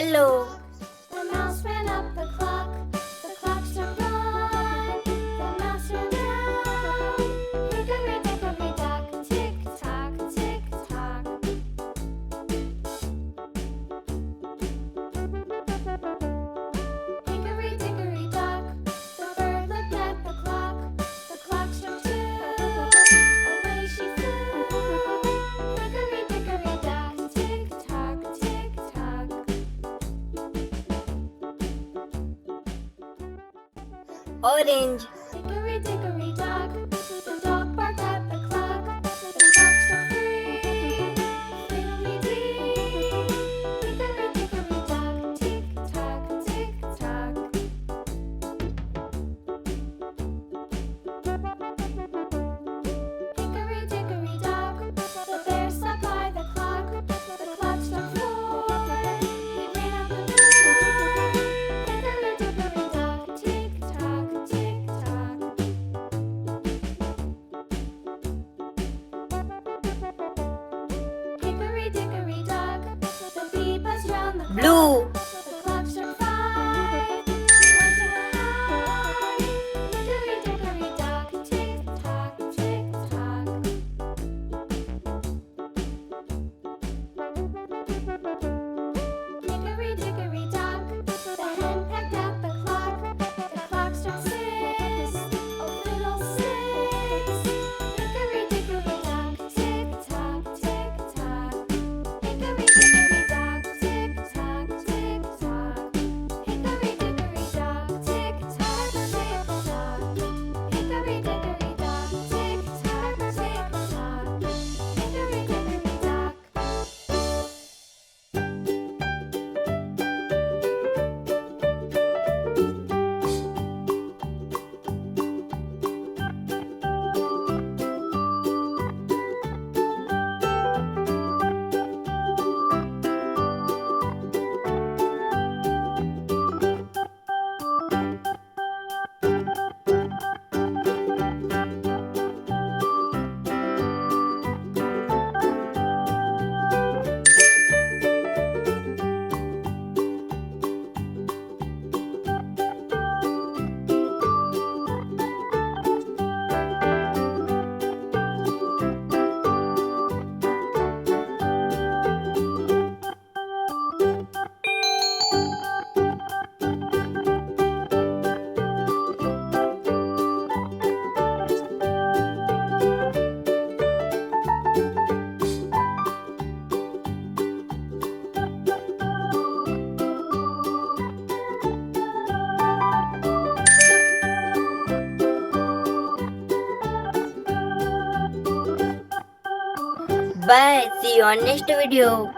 yellow. The mouse ran up the clock. The clock struck 1. The mouse ran down. Hickory dickory dock. Tick tock, tick tock. Hickory dickory dock. The bird looked at the clock. The clock struck 2. Away she flew. Hickory dickory dock. Tick tock, tick tock. Orange. Hickory dickory dock. The dog barked at the clock. The clock struck 3. Fiddly-dee. Hickory dickory dock. Tick tock, tick tock. Hickory dickory dock. The bear sat by the clock. The clock struck 4. He ran out the door. Hickory dickory dock. Tick tock, tick tock. Hickory dickory dock. The bee buzzed round the clock. Blue. The clock struck 5. She went to hide. Hickory dickory dock. Tick tock, tick tock. Hickory dickory dock. The hen pecked at the clock. The clock struck 6. Oh, fiddlesticks. Hickory dickory dock. Tick tock, tick tock. Hickory dickory dock. Tick tock, tick tock. Hickory dickory dock. Tick tock, tick tock. Hickory dickory dock. Tick tock, tick tock. Hickory dickory dock. Bye. See you on next video.